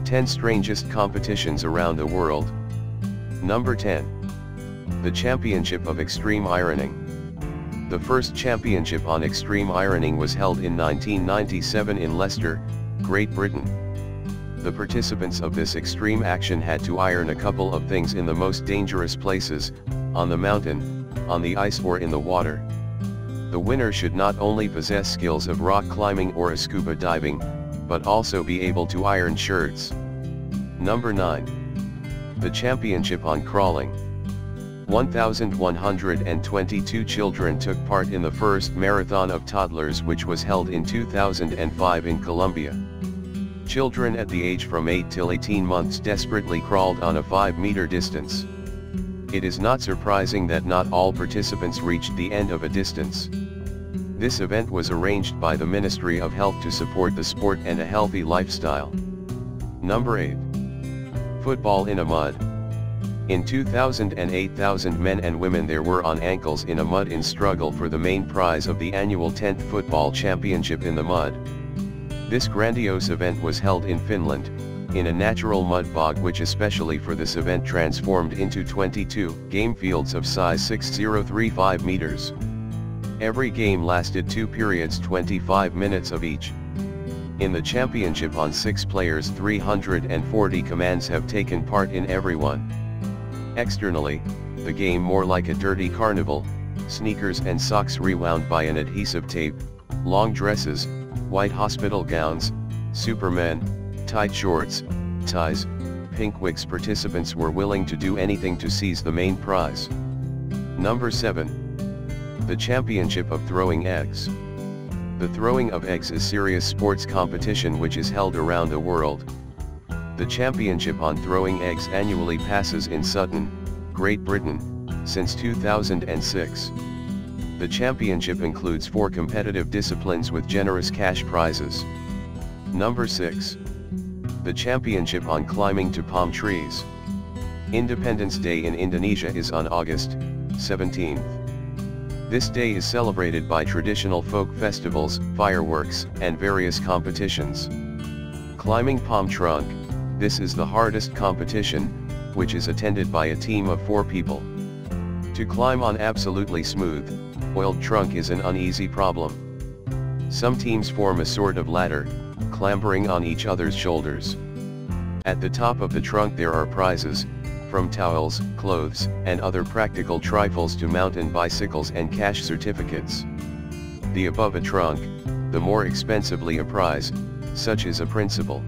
10 strangest competitions around the world. Number 10. The Championship of Extreme Ironing. The first championship on extreme ironing was held in 1997 in Leicester, Great Britain. The participants of this extreme action had to iron a couple of things in the most dangerous places, on the mountain, on the ice or in the water. The winner should not only possess skills of rock climbing or scuba diving, but also be able to iron shirts. Number 9. The Championship on Crawling. 1,122 children took part in the first Marathon of Toddlers, which was held in 2005 in Colombia. Children at the age from 8 till 18 months desperately crawled on a 5-meter distance. It is not surprising that not all participants reached the end of a distance. This event was arranged by the Ministry of Health to support the sport and a healthy lifestyle. Number 8. Football in a mud. In 2008, 8,000 men and women there were on ankles in a mud in struggle for the main prize of the annual 10th Football Championship in the Mud. This grandiose event was held in Finland, in a natural mud bog which especially for this event transformed into 22 game fields of size 6035 meters. Every game lasted 2 periods, 25 minutes of each. In the championship on 6 players, 340 commands have taken part in every one. Externally, the game more like a dirty carnival, sneakers and socks rewound by an adhesive tape, long dresses, white hospital gowns, supermen, tight shorts, ties, pink wigs. Participants were willing to do anything to seize the main prize. Number 7. The Championship of Throwing Eggs. The throwing of eggs is serious sports competition which is held around the world. The Championship on Throwing Eggs annually passes in Sutton, Great Britain, since 2006. The championship includes 4 competitive disciplines with generous cash prizes. Number 6. The Championship on Climbing to Palm Trees. Independence Day in Indonesia is on August 17th. This day is celebrated by traditional folk festivals, fireworks, and various competitions. Climbing palm trunk. This is the hardest competition, which is attended by a team of 4 people. To climb on absolutely smooth, oiled trunk is an uneasy problem. Some teams form a sort of ladder, clambering on each other's shoulders. At the top of the trunk there are prizes, from towels, clothes, and other practical trifles to mountain bicycles and cash certificates. The above a trunk, the more expensively a prize, such as a principal.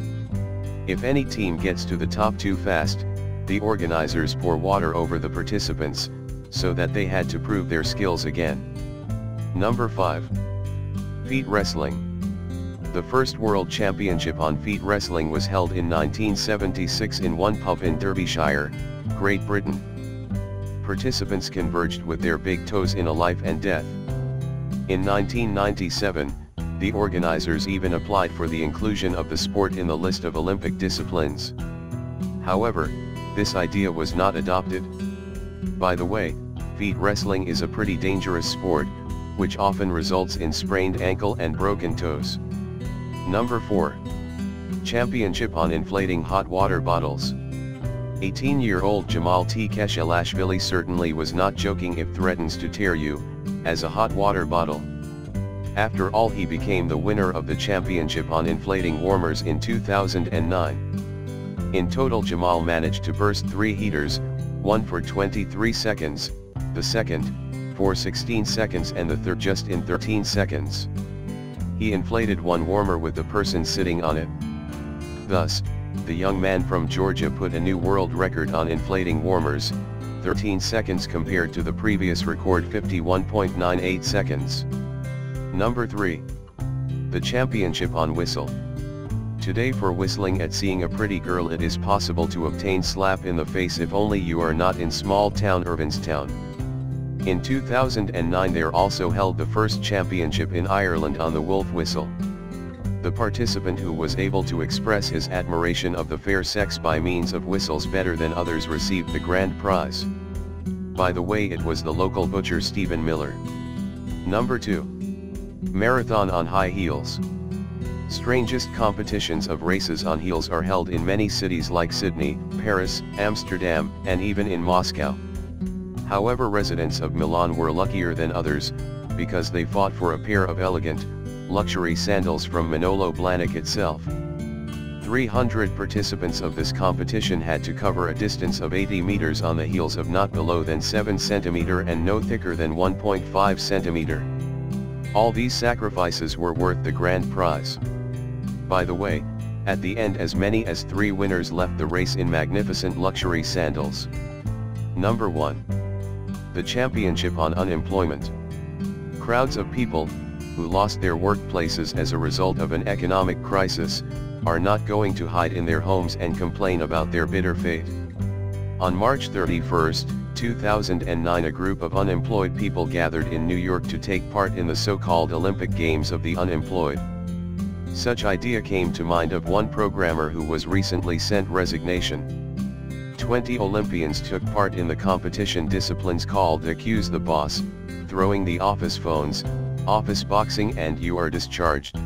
If any team gets to the top too fast, the organizers pour water over the participants, so that they had to prove their skills again. Number 5. Feet Wrestling. The first World Championship on feet wrestling was held in 1976 in one pub in Derbyshire, Great Britain. Participants converged with their big toes in a life and death. In 1997, the organizers even applied for the inclusion of the sport in the list of Olympic disciplines. However, this idea was not adopted. By the way, feet wrestling is a pretty dangerous sport, which often results in sprained ankle and broken toes. Number 4. Championship on Inflating Hot Water Bottles. 18-year-old Jamal T. Keshelashvili certainly was not joking if threatens to tear you, as a hot water bottle. After all, he became the winner of the championship on inflating warmers in 2009. In total, Jamal managed to burst 3 heaters, one for 23 seconds, the second, for 16 seconds and the third just in 13 seconds. He inflated one warmer with the person sitting on it. Thus, the young man from Georgia put a new world record on inflating warmers, 13 seconds compared to the previous record 51.98 seconds. Number 3. The Championship on Whistle. Today, for whistling at seeing a pretty girl, it is possible to obtain slap in the face if only you are not in small town Irvinstown. In 2009 there also held the first championship in Ireland on the wolf whistle. The participant who was able to express his admiration of the fair sex by means of whistles better than others received the grand prize. By the way, it was the local butcher Stephen Miller. Number 2. Marathon on High Heels. Strangest competitions of races on heels are held in many cities like Sydney, Paris, Amsterdam, and even in Moscow. However, residents of Milan were luckier than others, because they fought for a pair of elegant, luxury sandals from Manolo Blahnik itself. 300 participants of this competition had to cover a distance of 80 meters on the heels of not below than 7 cm and no thicker than 1.5 cm. All these sacrifices were worth the grand prize. By the way, at the end as many as 3 winners left the race in magnificent luxury sandals. Number 1. The Championship on Unemployment. Crowds of people, who lost their workplaces as a result of an economic crisis, are not going to hide in their homes and complain about their bitter fate. On March 31, 2009, a group of unemployed people gathered in New York to take part in the so-called Olympic Games of the Unemployed. Such idea came to mind of one programmer who was recently sent resignation. 20 Olympians took part in the competition disciplines called Accuse the Boss, Throwing the Office Phones, Office Boxing and You Are Discharged.